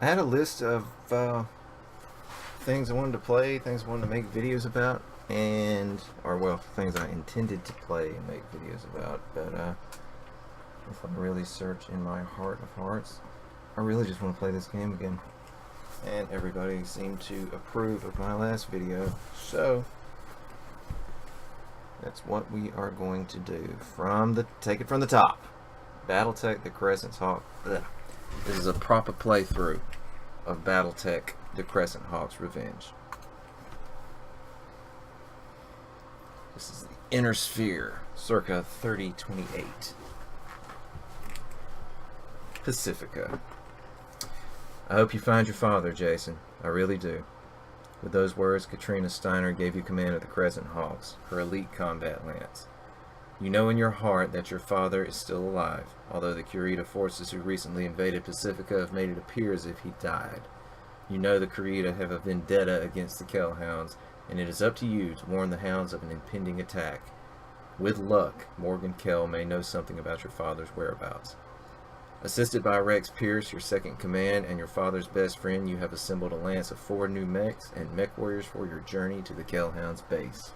I had a list of things I wanted to play, things I wanted to make videos about, or well, things I intended to play and make videos about. But if I really search in my heart of hearts, I really just want to play this game again. And everybody seemed to approve of my last video, so that's what we are going to do. Take it from the top. Battletech, the Crescent Hawks. This is a proper playthrough of Battletech, the Crescent Hawks Revenge. This is the Inner Sphere, circa 3028. Pacifica. I hope you find your father, Jason. I really do. With those words, Katrina Steiner gave you command of the Crescent Hawks, her elite combat lance. You know in your heart that your father is still alive, although the Kurita forces who recently invaded Pacifica have made it appear as if he died. You know the Kurita have a vendetta against the Kell Hounds, and it is up to you to warn the Hounds of an impending attack. With luck, Morgan Kell may know something about your father's whereabouts. Assisted by Rex Pierce, your second command, and your father's best friend, you have assembled a lance of 4 new mechs and mech warriors for your journey to the Kell Hound's base.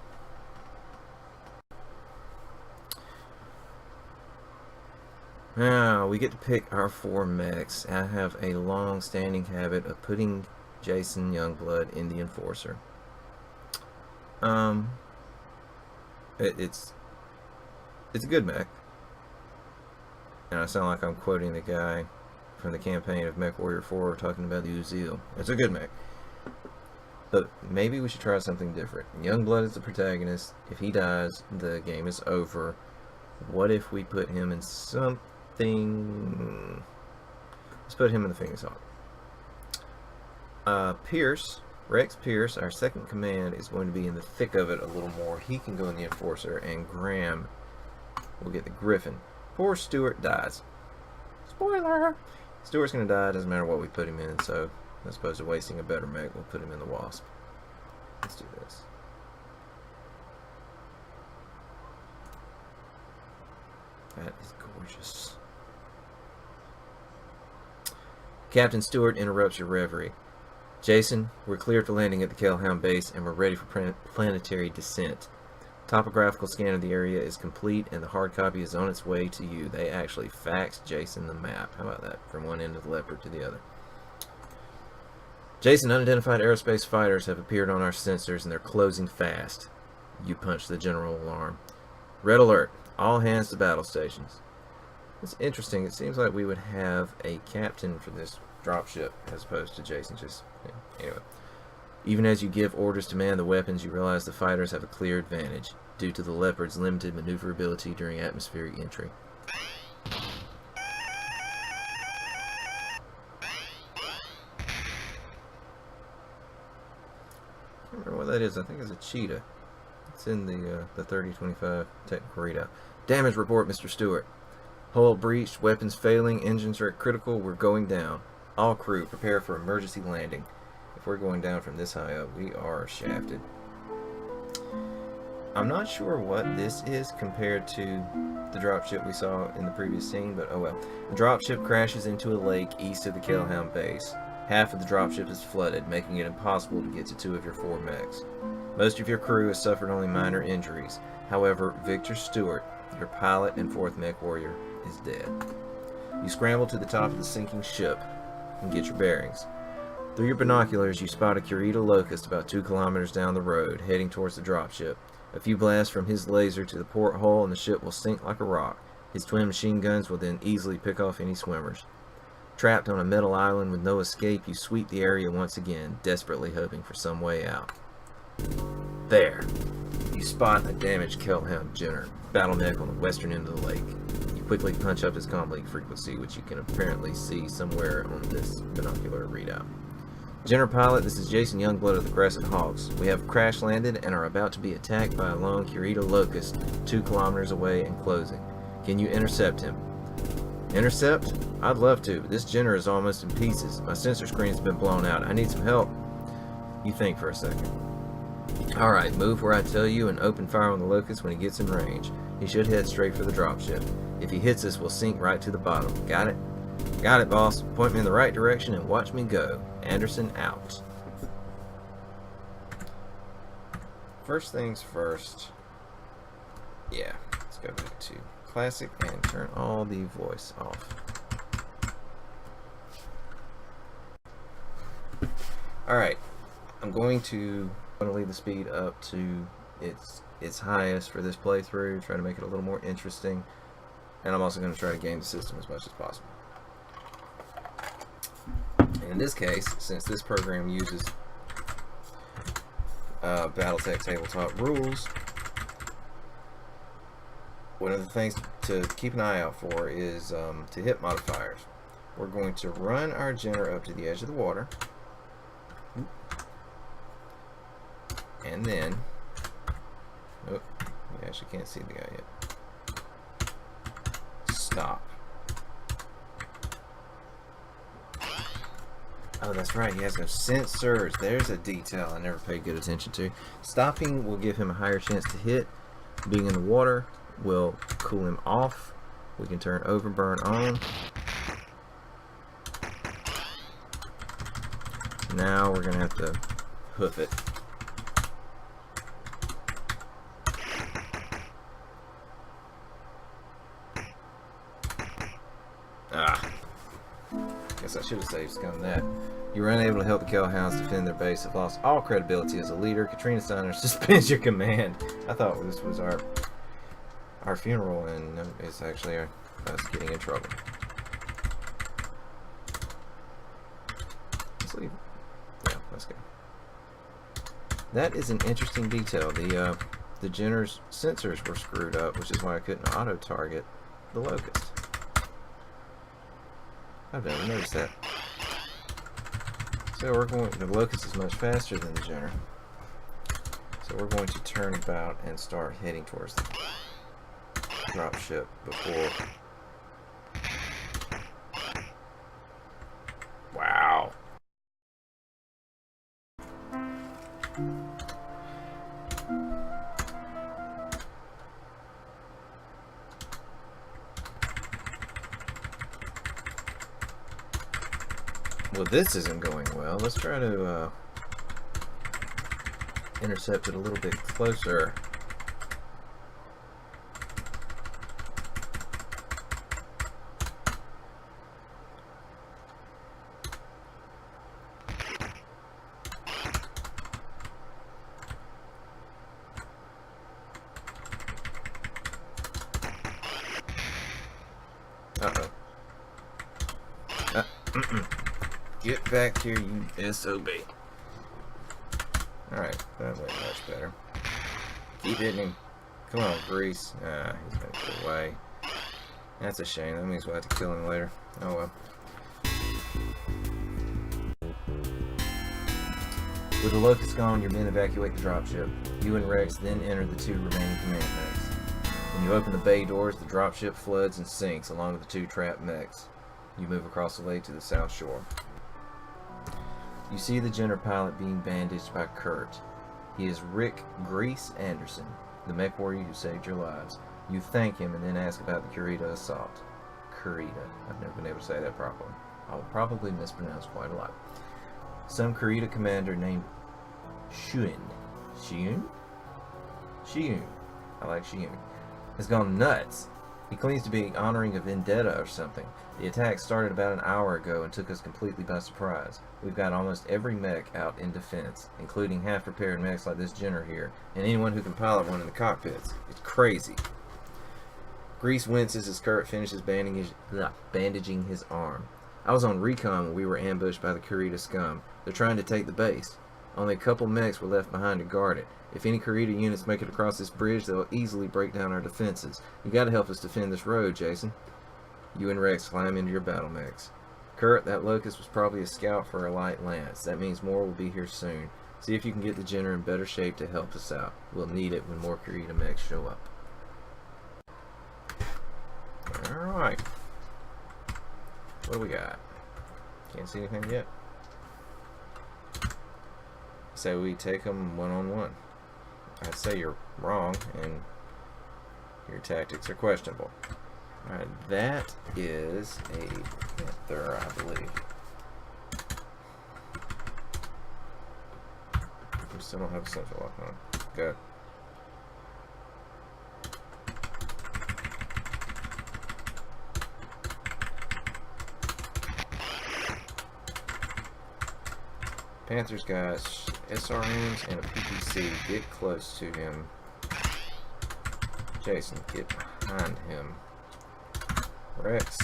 Now, we get to pick our 4 mechs. I have a long-standing habit of putting Jason Youngblood in the Enforcer. It's a good mech. And I sound like I'm quoting the guy from the campaign of Mech Warrior 4 talking about the Uzil. It's a good mech. But maybe we should try something different. Youngblood is the protagonist. If he dies, the game is over. What if we put him in something... Let's put him in the Phoenix Hawk. Pierce, Rex Pierce, our second command, is going to be in the thick of it a little more. He can go in the Enforcer, and Graham will get the Griffin. Poor Stuart dies. Spoiler! Stuart's gonna die, doesn't matter what we put him in, so as opposed to wasting a better mech, we'll put him in the Wasp. Let's do this. That is gorgeous. Captain Stewart interrupts your reverie. Jason, we're cleared for landing at the Kell Hound Base, and we're ready for planetary descent. Topographical scan of the area is complete, and the hard copy is on its way to you. They actually faxed Jason the map. How about that? From one end of the leopard to the other. Jason, unidentified aerospace fighters have appeared on our sensors, and they're closing fast. You punch the general alarm. Red alert. All hands to battle stations. It's interesting. It seems like we would have a captain for this dropship as opposed to Jason. Anyway. Even as you give orders to man the weapons, you realize the fighters have a clear advantage, due to the Leopard's limited maneuverability during atmospheric entry. I can't remember what that is. I think it's a cheetah. It's in the 3025 technical readout. Damage report, Mr. Stewart. Hull breached, weapons failing, engines are at critical, we're going down. All crew, prepare for emergency landing. If we're going down from this high up, we are shafted. I'm not sure what this is compared to the dropship we saw in the previous scene, but oh well. The dropship crashes into a lake east of the Kell Hound Base. Half of the dropship is flooded, making it impossible to get to 2 of your 4 mechs. Most of your crew has suffered only minor injuries. However, Victor Stewart, your pilot and 4th mech warrior, is dead. You scramble to the top of the sinking ship and get your bearings. Through your binoculars, you spot a Kurita Locust about 2 kilometers down the road, heading towards the dropship. A few blasts from his laser to the porthole and the ship will sink like a rock. His twin machine guns will then easily pick off any swimmers. Trapped on a metal island with no escape, you sweep the area once again, desperately hoping for some way out. There. You spot a damaged Kell Hound Jenner, battle mech on the western end of the lake. You quickly punch up his comlink frequency, which you can apparently see somewhere on this binocular readout. Jenner pilot, this is Jason Youngblood of the Crescent Hawks. We have crash landed and are about to be attacked by a lone Kurita Locust 2 kilometers away and closing. Can you intercept him? Intercept? I'd love to, but this Jenner is almost in pieces. My sensor screen's been blown out. I need some help. You think for a second. Alright, move where I tell you and open fire on the Locust when he gets in range. He should head straight for the dropship. If he hits us, we'll sink right to the bottom. Got it? Got it, boss. Point me in the right direction and watch me go. Anderson out. First things first. Yeah, let's go back to classic and turn all the voice off. Alright, I'm going to leave the speed up to its highest for this playthrough, try to make it a little more interesting, and I'm also going to try to game the system as much as possible. And in this case, since this program uses Battletech tabletop rules, one of the things to keep an eye out for is to hit modifiers. We're going to run our Jenner up to the edge of the water, and then, oh, you actually can't see the guy yet. Stop. Oh, that's right, he has no sensors. There's a detail I never paid good attention to. Stopping will give him a higher chance to hit. Being in the water will cool him off. We can turn overburn on. Now we're going to have to hoof it. Guess I should have saved scum that. You were unable to help the Kell Hounds defend their base, have lost all credibility as a leader. Katrina Steiner suspends your command. I thought this was our funeral, and it's actually us getting in trouble. Let's leave. Yeah, let's go. That is an interesting detail. The Jenner's sensors were screwed up, which is why I couldn't auto-target the Locust. I've never noticed that. So we're going, the Locust is much faster than the Jenner. So we're going to turn about and start heading towards the drop ship before. Wow. Well, this isn't going well. Let's try to intercept it a little bit closer. Uh-oh. Get back here, you SOB. Alright, that went much better. Keep hitting him. Come on, Grease. Ah, he's gonna get away. That's a shame. That means we'll have to kill him later. Oh well. With the Locust gone, your men evacuate the dropship. You and Rex then enter the two remaining command mechs. When you open the bay doors, the dropship floods and sinks along with the two trapped mechs. You move across the lake to the south shore. You see the Jenner pilot being bandaged by Kurt. He is Rick Grease Anderson, the mech warrior who saved your lives. You thank him and then ask about the Kurita assault. Kurita. I've never been able to say that properly. I will probably mispronounce quite a lot. Some Kurita commander named Shun. Shun? Shun. I like Shun. Has gone nuts. He claims to be honoring a vendetta or something. The attack started about an hour ago and took us completely by surprise. We've got almost every mech out in defense, including half-prepared mechs like this Jenner here, and anyone who can pilot one in the cockpits. It's crazy. Grease winces as Kurt finishes bandaging his arm. I was on recon when we were ambushed by the Kurita scum. They're trying to take the base. Only a couple mechs were left behind to guard it. If any Kurita units make it across this bridge, they'll easily break down our defenses. You gotta help us defend this road, Jason. You and Rex climb into your battle mechs. Kurt, that Locust was probably a scout for a light lance. That means more will be here soon. See if you can get the Jenner in better shape to help us out. We'll need it when more Kurita mechs show up. Alright. What do we got? Can't see anything yet. So we take them one-on-one. I'd say you're wrong and your tactics are questionable. Alright, that is a panther, I believe. We still don't have a central lock on. Go. Panther's got SRMs and a PPC. Get close to him. Jason, get behind him. Rex,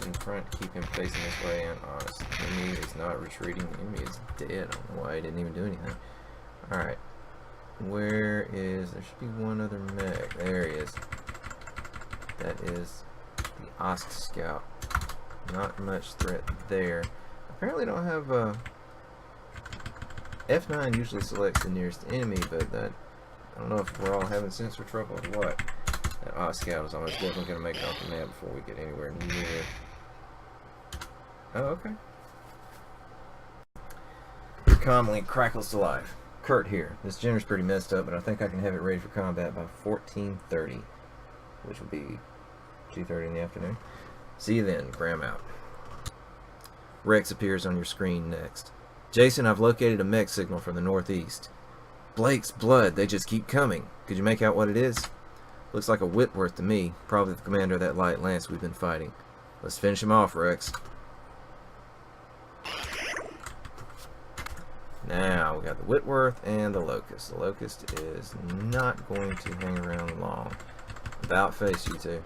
in front, keep him facing this way and honest. The enemy is not retreating, the enemy is dead. I don't know why he didn't even do anything. Alright. Where is... there should be one other mech. There he is. That is the Osk Scout. Not much threat there. Apparently don't have F9 usually selects the nearest enemy, but that... I don't know if we're all having sensor trouble or what. That Osk Scout is almost definitely going to make it off the map before we get anywhere near. Oh, okay. Your comlink crackles to life. Kurt here. This gender's pretty messed up, but I think I can have it ready for combat by 14:30, which will be 2:30 in the afternoon. See you then. Graham out. Rex appears on your screen next. Jason, I've located a mech signal from the northeast. Blake's blood, they just keep coming. Could you make out what it is? Looks like a Whitworth to me, probably the commander of that light lance we've been fighting. Let's finish him off, Rex. Now, we got the Whitworth and the Locust. The Locust is not going to hang around long. About face, you two.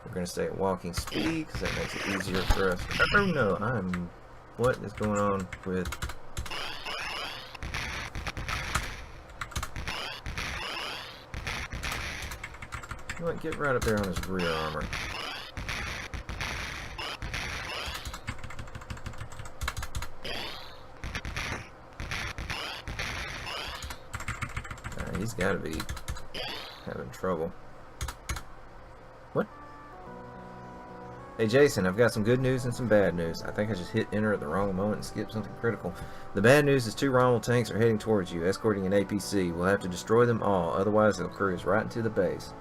We're going to stay at walking speed, because that makes it easier for us. Oh no, what is going on with... You know what, get right up there on his rear armor. He's got to be having trouble. What? Hey Jason, I've got some good news and some bad news. I think I just hit enter at the wrong moment and skipped something critical. The bad news is 2 Rommel tanks are heading towards you, escorting an APC. We'll have to destroy them all, otherwise they'll cruise right into the base.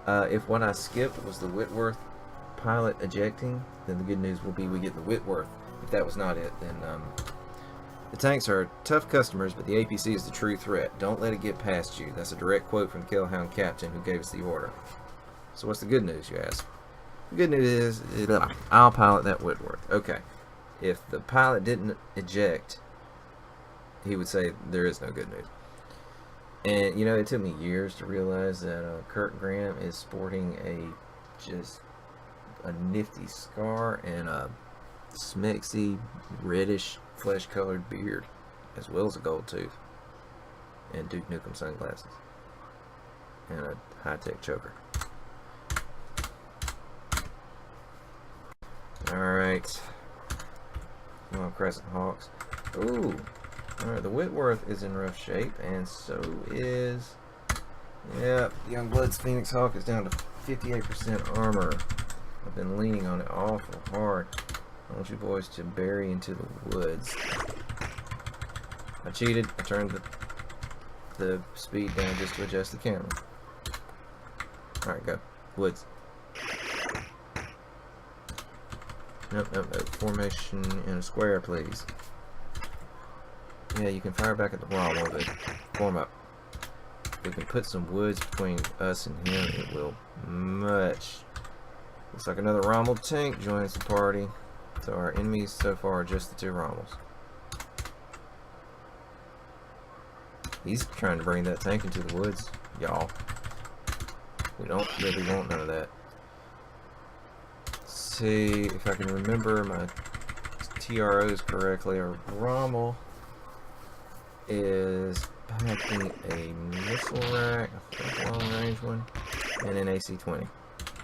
If what I skipped was the Whitworth pilot ejecting, then the good news will be we get the Whitworth. If that was not it, then the tanks are tough customers, but the APC is the true threat. Don't let it get past you. That's a direct quote from the Kell Hound captain who gave us the order. So what's the good news, you ask? The good news is I'll pilot that Whitworth. Okay. If the pilot didn't eject, he would say there is no good news. And, you know, it took me years to realize that Kurt Graham is sporting just a nifty scar and a smexy, reddish, flesh-colored beard, as well as a gold tooth, and Duke Nukem sunglasses, and a high-tech choker. Alright. Come on, Crescent Hawks. Ooh! Alright, the Whitworth is in rough shape, and so is... Yep, Youngblood's Phoenix Hawk is down to 58% armor. I've been leaning on it awful hard. I want you boys to bury into the woods. I cheated. I turned the speed down just to adjust the camera. Alright, go. Woods. Nope, nope, nope. Formation in a square, please. Yeah, you can fire back at the Rommel, but form up. If we can put some woods between us and him, it will much. Looks like another Rommel tank joins the party. So our enemies so far are just the 2 Rommels. He's trying to bring that tank into the woods, y'all. We don't really want none of that. Let's see if I can remember my TROs correctly. Our Rommel is packing a missile rack, a long range one, and an AC-20.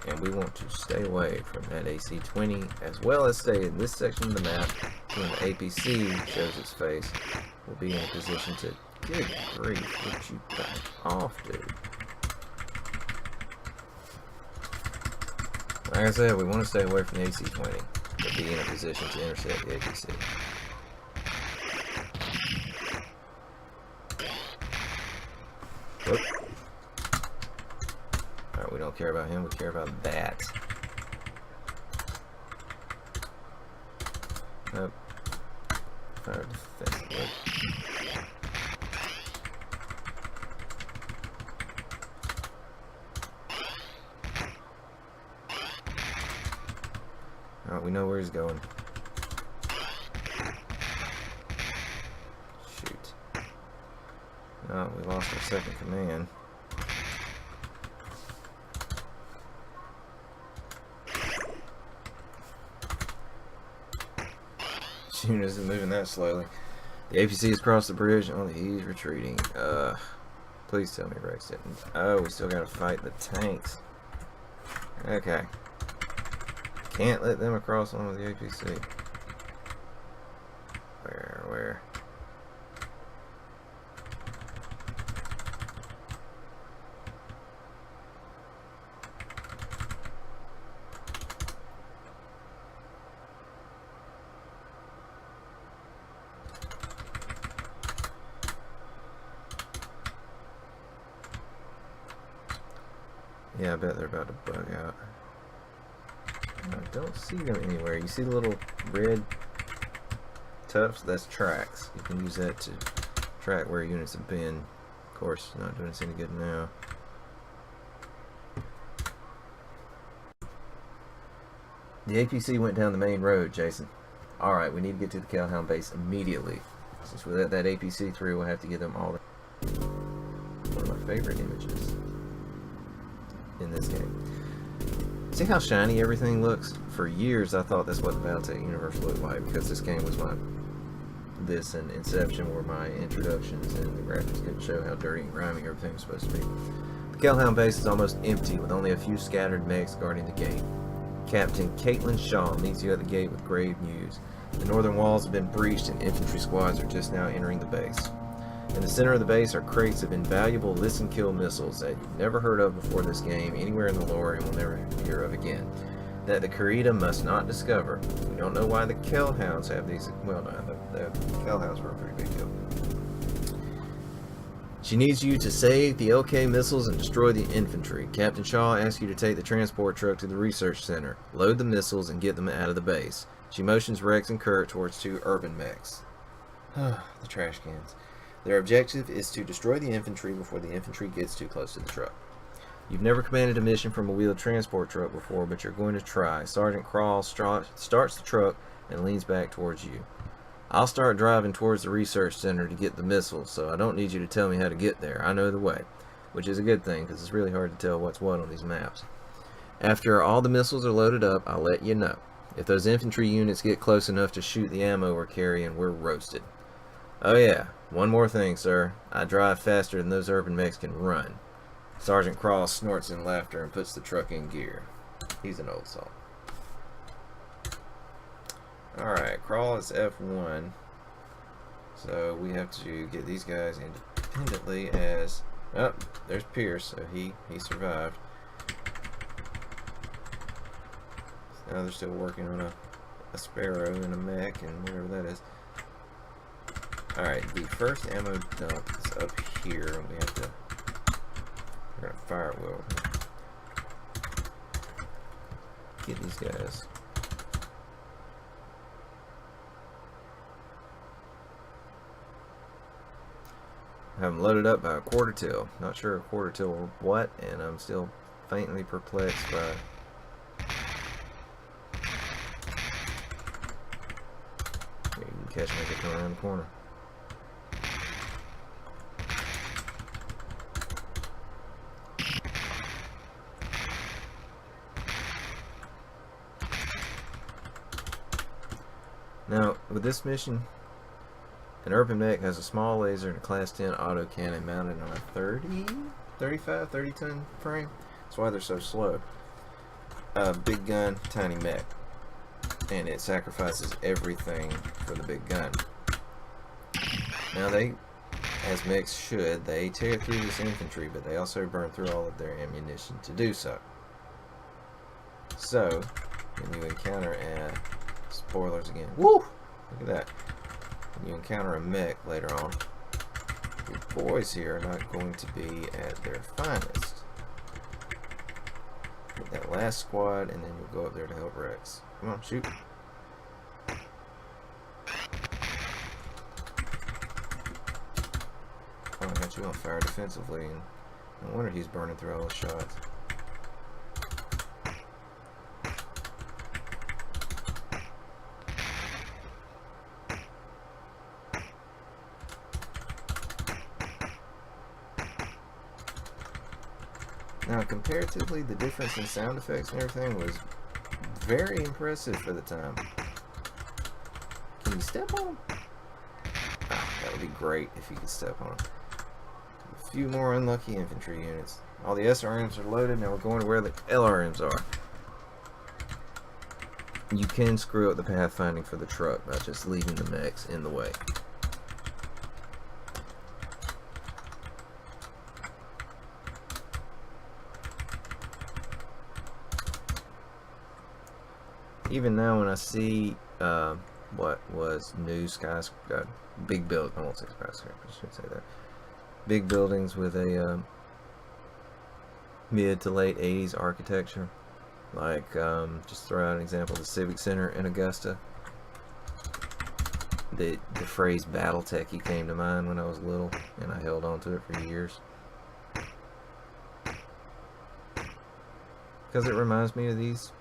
And we want to stay away from that AC-20, as well as stay in this section of the map. When the APC shows its face, we'll be in a position to... Good grief, would you back off, dude? Like I said, we want to stay away from the AC-20, but be in a position to intercept the APC. Whoop. don't care about him, we care about that. Nope. Fire defense. Alright, we know where he's going. Shoot. Oh, we lost our second command. Unit isn't moving that slowly. The APC has crossed the bridge. Oh, he's retreating. Please tell me Rex didn't. Oh, we still gotta fight the tanks. Okay. Can't let them across on with the APC. Where? Yeah, I bet they're about to bug out. I don't see them anywhere. You see the little red tufts? That's tracks. You can use that to track where units have been. Of course, not doing us any good now. The APC went down the main road, Jason. Alright, we need to get to the Kell Hound Base immediately. Since we let that APC through, we'll have to give them all the... One of my favorite images in this game. See how shiny everything looks? For years I thought that's what the Battletech universe looked like, because this game was this and Inception were my introductions, and the graphics didn't show how dirty and grimy everything was supposed to be. The Kell Hound Base is almost empty, with only a few scattered mechs guarding the gate. Captain Caitlin Shaw meets you at the gate with grave news. The northern walls have been breached and infantry squads are just now entering the base. In the center of the base are crates of invaluable listen-kill missiles that you've never heard of before this game, anywhere in the lore, and will never hear of again. That the Kurita must not discover. We don't know why the Kell Hounds have these. Well, no, the Kell Hounds were a pretty big deal. She needs you to save the LK missiles and destroy the infantry. Captain Shaw asks you to take the transport truck to the research center, load the missiles, and get them out of the base. She motions Rex and Kurt towards two urban mechs. The trash cans. Their objective is to destroy the infantry before the infantry gets too close to the truck. You've never commanded a mission from a wheeled transport truck before, but you're going to try. Sergeant Crawl starts the truck and leans back towards you. I'll start driving towards the research center to get the missiles, so I don't need you to tell me how to get there. I know the way, which is a good thing because it's really hard to tell what's what on these maps. After all the missiles are loaded up, I'll let you know. If those infantry units get close enough to shoot the ammo we're carrying, we're roasted. Oh yeah, one more thing, sir. I drive faster than those urban mechs can run. Sergeant Crawl snorts in laughter and puts the truck in gear. He's an old salt. Alright, Crawl is F1. So we have to get these guys independently as... Oh, there's Pierce, so he survived. Now they're still working on a Sparrow and a mech and whatever that is. Alright, the first ammo dump is up here, and we have to... We're gonna fire it well. Get these guys. I have them loaded up by a quarter till. Not sure a quarter till what, and I'm still faintly perplexed by... Here, you can catch me as I come around the corner. Now, with this mission, an urban mech has a small laser and a class 10 autocannon mounted on a 30 ton frame. That's why they're so slow. Big gun, tiny mech. And it sacrifices everything for the big gun. Now they, as mechs should, they tear through this infantry, but they also burn through all of their ammunition to do so. So, when you encounter a... Spoilers again. Woo! Look at that. When you encounter a mech later on, your boys here are not going to be at their finest. that last squad, and then you'll go up there to help Rex. Come on, shoot. Oh, I got you on fire defensively, and no wonder he's burning through all those shots. Now, comparatively, the difference in sound effects and everything was very impressive for the time. Can you step on them? Ah, that would be great if you could step on them. A few more unlucky infantry units. All the SRMs are loaded, now we're going to where the LRMs are. You can screw up the pathfinding for the truck by just leaving the mechs in the way. Even now, when I see what was new big build, I won't say skyscrapers, I should say that. Big buildings with a mid to late 80s architecture, like just throw out an example: the Civic Center in Augusta. The phrase Battletech came to mind when I was little, and I held on to it for years because it reminds me of these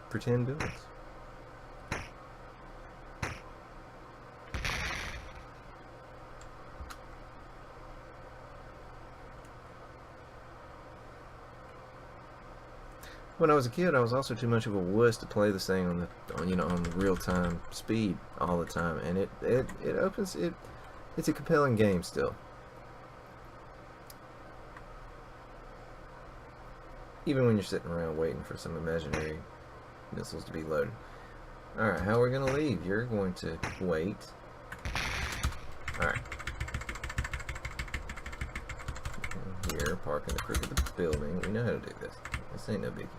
pretend buildings. When I was a kid, I was also too much of a wuss to play this thing on the real-time speed all the time, and it's a compelling game still. Even when you're sitting around waiting for some imaginary missiles to be loaded. Alright, how are we going to leave? You're going to wait. Alright. Here, park in the crook of the building. We know how to do this. This ain't no biggie.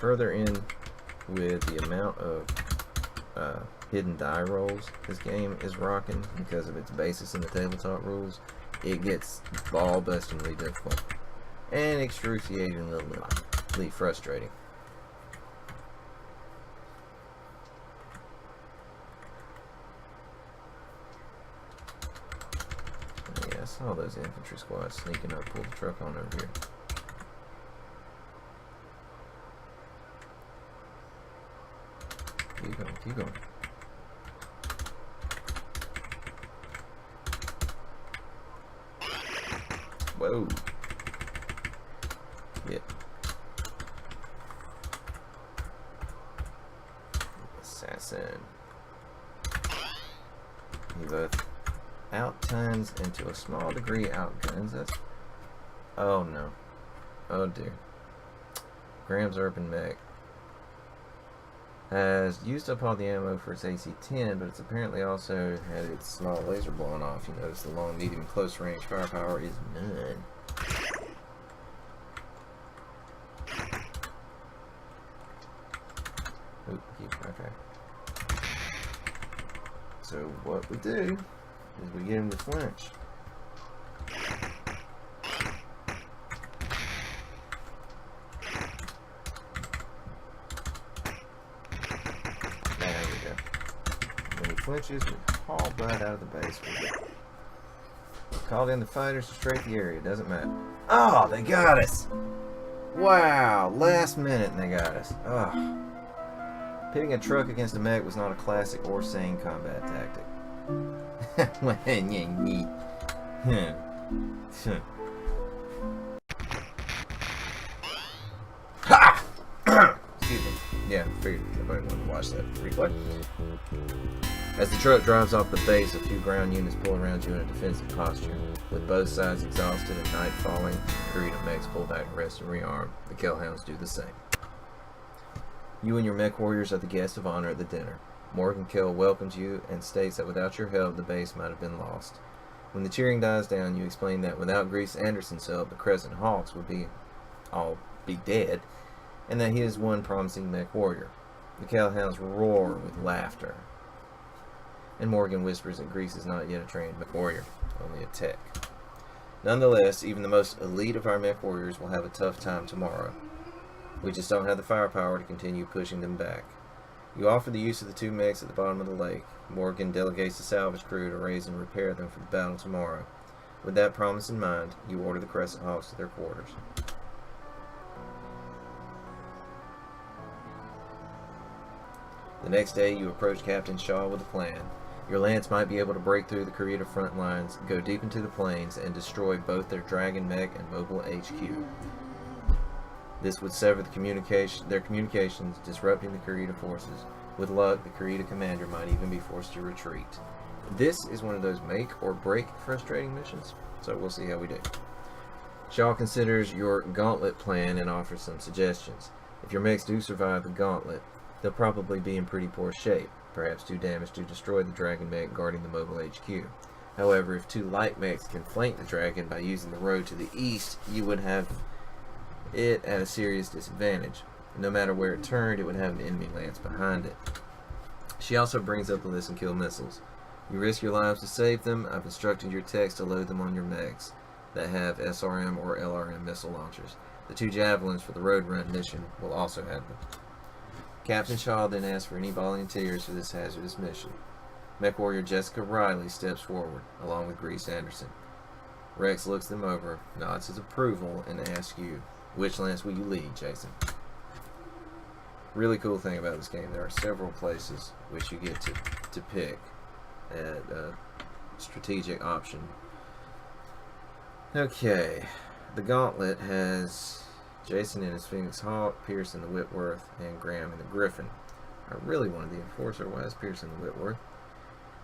Further in with the amount of hidden die rolls this game is rocking because of its basis in the tabletop rules, it gets ball-bustingly difficult and excruciatingly frustrating. Yeah, I saw those infantry squads sneaking up, pull the truck on over here. Keep going, keep going. Whoa. Yeah. Assassin. He both out-tons and to a small degree outguns us. Oh no. Oh dear. Graham's Urban Mech has used up all the ammo for its AC-10, but it's apparently also had its small laser blown off. You notice the long, medium, and close range firepower is none. Oop, okay. So what we do is we get him to flinch. Flinches, we haul butt out of the base. Called in the fighters to straight the area, doesn't matter. Oh, they got us! Wow, last minute and they got us. Oh. Pitting a truck against a mech was not a classic or sane combat tactic. Ha! Excuse me. Yeah, figured nobody wanted to watch that replay. As the truck drives off the base, a few ground units pull around you in a defensive posture. With both sides exhausted and night falling, Korean mechs pull back to rest and rearm. The Kell Hounds do the same. You and your mech warriors are the guests of honor at the dinner. Morgan Kell welcomes you and states that without your help, the base might have been lost. When the cheering dies down, you explain that without Grease Anderson's help, the Crescent Hawks would all be dead, and that he is one promising mech warrior. The Kell Hounds roar with laughter. And Morgan whispers that Grease is not yet a trained warrior, only a tech. Nonetheless, even the most elite of our mech warriors will have a tough time tomorrow. We just don't have the firepower to continue pushing them back. You offer the use of the 2 mechs at the bottom of the lake. Morgan delegates the salvage crew to raise and repair them for the battle tomorrow. With that promise in mind, you order the Crescent Hawks to their quarters. The next day, you approach Captain Shaw with a plan. Your lance might be able to break through the Creator front lines, go deep into the plains, and destroy both their Dragon Mech and Mobile HQ. This would sever their communications, disrupting the Creator forces. With luck, the Creator commander might even be forced to retreat. This is one of those make or break frustrating missions, so we'll see how we do. Shaw considers your Gauntlet plan and offers some suggestions. If your mechs do survive the Gauntlet, they'll probably be in pretty poor shape, perhaps too damaged to destroy the Dragon mech guarding the Mobile HQ. However, if 2 light mechs can flank the Dragon by using the road to the east, you would have it at a serious disadvantage. No matter where it turned, it would have an enemy lance behind it. She also brings up the listen kill missiles. You risk your lives to save them. I've instructed your techs to load them on your mechs that have SRM or LRM missile launchers. The 2 javelins for the road run mission will also have them. Captain Shaw then asks for any volunteers for this hazardous mission. Mech warrior Jessica Riley steps forward, along with Grease Anderson. Rex looks them over, nods his approval, and asks you, which lance will you lead, Jason? Really cool thing about this game, there are several places which you get to pick at a strategic option. Okay, the Gauntlet has Jason in his Phoenix Hawk, Pierce in the Whitworth, and Graham in the Griffin. I really wanted the Enforcer. Why is Pierce in the Whitworth?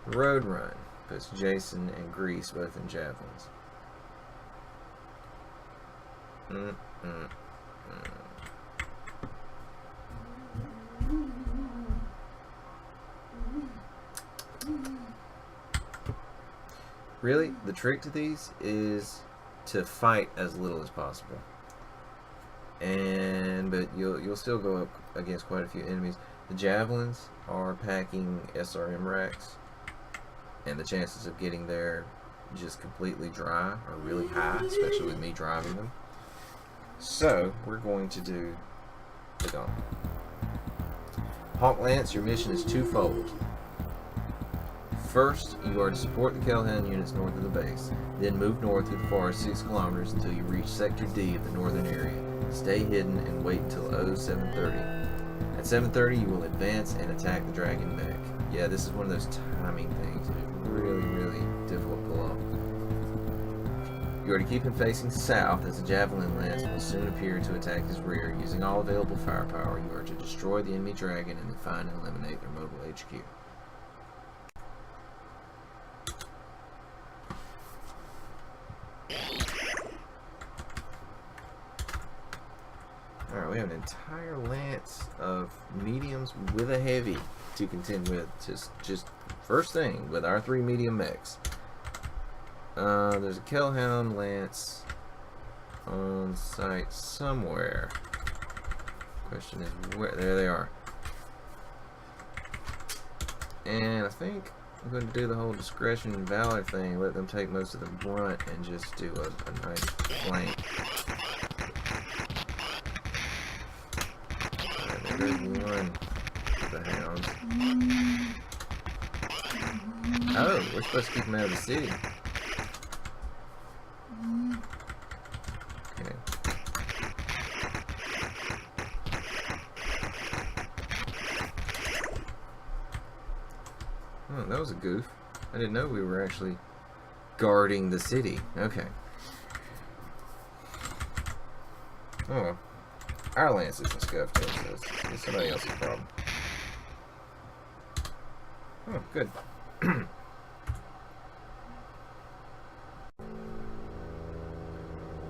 The Road Run puts Jason and Grease both in Javelins. Really, the trick to these is to fight as little as possible. But you'll still go up against quite a few enemies. The javelins are packing SRM racks, and the chances of getting there just completely dry are really high, especially with me driving them. So we're going to do the Gauntlet. Hawk Lance, your mission is twofold. First, you are to support the Kell Hound units north of the base. Then move north through the forest 6 kilometers until you reach Sector D of the northern area. Stay hidden and wait until 0730. At 7:30, you will advance and attack the Dragon mech. Yeah, this is one of those timing things. It's really, really difficult to pull off. You are to keep him facing south, as the Javelin Lance will soon appear to attack his rear. Using all available firepower, you are to destroy the enemy Dragon and then find and eliminate their mobile HQ. Alright, we have an entire lance of mediums with a heavy to contend with. Just first thing, with our 3 medium mechs. There's a Kell Hound lance on site somewhere. Question is where? There they are. And I think I'm going to do the whole discretion and valor thing, let them take most of the brunt and just do a nice flank. There's one of the hounds. Oh, we're supposed to keep them out of the city. Okay. Oh, that was a goof. I didn't know we were actually guarding the city. Okay. Oh well. Our lance isn't scuffed in, so it's somebody else's problem. Oh, good.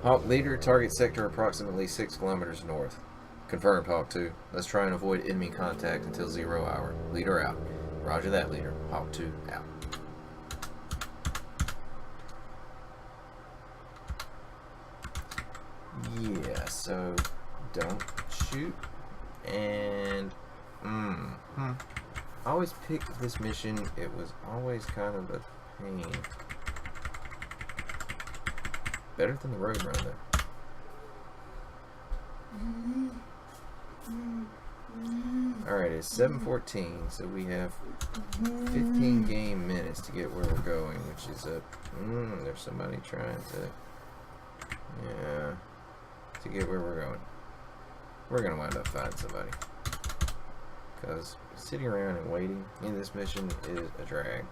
Hawk leader, target sector approximately 6 kilometers north. Confirmed, Hawk 2. Let's try and avoid enemy contact until 0 hour. Leader out. Roger that, leader. Hawk 2 out. Yeah, so don't shoot. And I always picked this mission. It was always kind of a pain. Better than the road run, though. Alright, it's 7:14, so we have 15 game minutes to get where we're going, which is a... there's somebody trying to... Yeah... to get where we're going. We're gonna wind up fighting somebody. Because sitting around and waiting in this mission is a drag.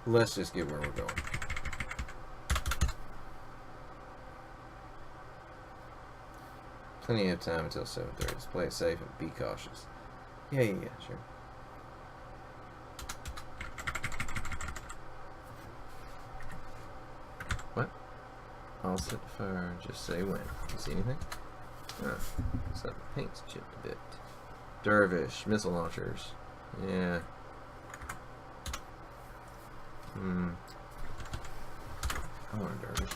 Let's just get where we're going. Plenty of time until 7:30. Let's play it safe and be cautious. Yeah, sure. What? I'll set the fire, just say when. You see anything? Looks like the paint's chipped a bit. Dervish, missile launchers. Yeah. I want a dervish.